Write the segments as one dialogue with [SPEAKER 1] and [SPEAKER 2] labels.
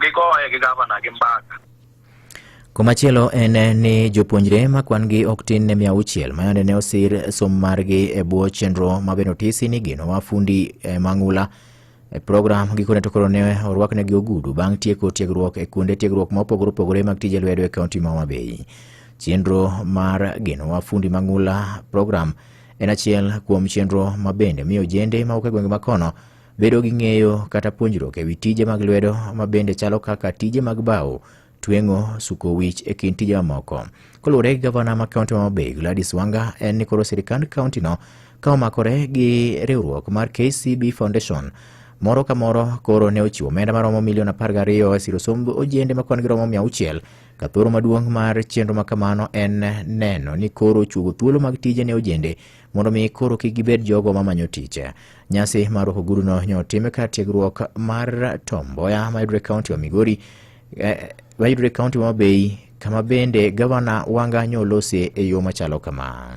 [SPEAKER 1] gigoye gi gavana gi mbaka.
[SPEAKER 2] Komachielo en ni Japouonjre ma kwan gi oktinne 600 mayande ne osir somo margi e bwo chenro mabende otisi ni Genowa Fundi Mang'ula program gikone to koro ne orwaknegi ogudu bang' tieko tiegruok e kuonde tiegruok mopogore opogore mag tije lwedo e kaunti ma Homa Bay. Chenro mar Genowa Fundi Mang'ula program en achiel kuom chenro mabende miyo ojende ma ok e gwenge makono bedo gi ng'eyo kata puonjruok e wi tije mag lwedo mabende chalo kaka tije mag bao, twengo, suko wich e kind tije mamoko. Koluwore gi gavana ma kaunti ma Homa Bay Gladys Wanga en ni koro sirikand kaunti no ka omakore gi riwruok mar KCB Foundation moro ka moro koro ne ochiwo omenda maromo milion 12 e siro somb ojende ma kwan gi romo 600 ka thoro maduong' mar chenro makamano en neno ni koro chugo thuolo mag tije ne ojende mondo mi koro kik gibed jogo mamanyo tich. Nyasi mar ogudu no nyotim kar tiegruok mar Tom Mboya mayudore kaunti wa Migori mayudore kaunti ma Homa Bay kama bende gavana Wanga nyolose e yo machalo kama.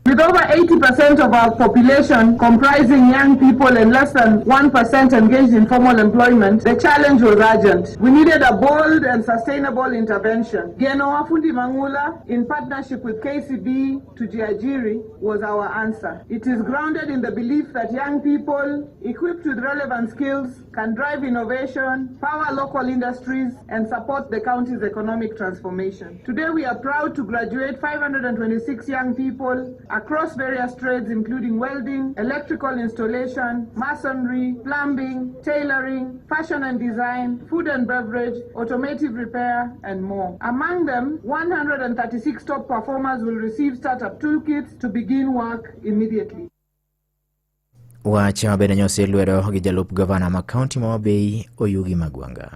[SPEAKER 3] With over 80% of our population comprising young people and less than 1% engaged in formal employment, the challenge was urgent. We needed a bold and sustainable intervention. Genowa Fundi Mang'ula, in partnership with KCB to Jiajiri, was our answer. It is grounded in the belief that young people equipped with relevant skills can drive innovation, power local industries, and support the county's economic transformation. Today we are proud to graduate 526 young people across various trades including welding, electrical installation, masonry, plumbing, tailoring, fashion and design, food and beverage, automotive repair, and more. Among them, 136 top performers will receive startup toolkits to begin work immediately.
[SPEAKER 2] Wacha bende nyose lwedo gi jalup gavana ma kaunti ma Homa Bay Oyugi Magwanga.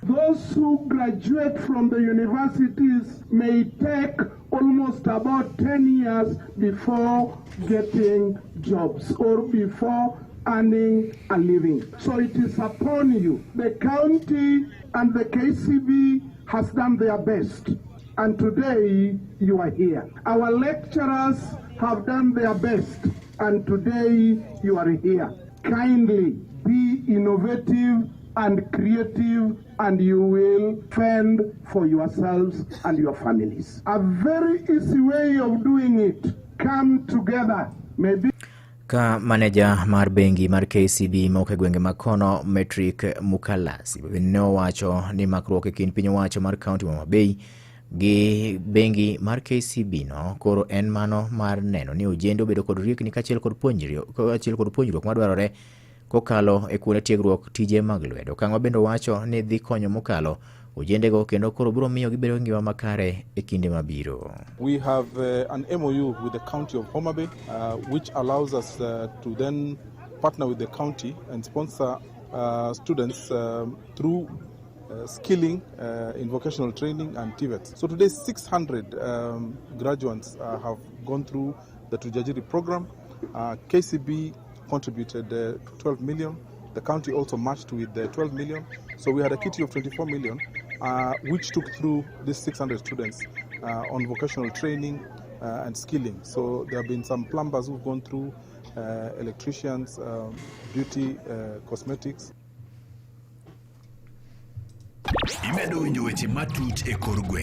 [SPEAKER 4] Those who graduate from the universities may take almost about 10 years before getting jobs or before earning a living. So it is upon you. The county and the KCB has done their best, and today you are here. Our lecturers have done their best, and today you are here. Kindly be innovative and creative, and you will fend for yourselves and your families. A very easy way of doing it. Come together. Maybe
[SPEAKER 2] ka manager mar bengi mar KCB ma ok e gwenge makono Metric Mukalasi ne owacho ni makruok e kind piny owacho mar kaunti ma Homa Bay gi bengi mar KCB no koro en mano mar neno ni ojende obedo kod riekni kachiel kod puonjruok madwarore kokalo e kuonde tiegruok tije mag lwedo. Kang'o bende wacho ni dhi konyo mokalo ojendego kendo koro biro miyo gibedo ngima makare e kinde mabiro.
[SPEAKER 5] We have an MOU with the county of Homa Bay which allows us to then partner with the county and sponsor students through skilling in vocational training and TVET. So today 600 graduates have gone through the Tujajiri program. KCB contributed 12 million. The county also matched with 12 million. So we had a kitty of 24 million, which took through these 600 students on vocational training and skilling. So there have been some plumbers who've gone through, electricians, beauty, cosmetics.
[SPEAKER 6] Imedo winjo weche matut e kor gwenge.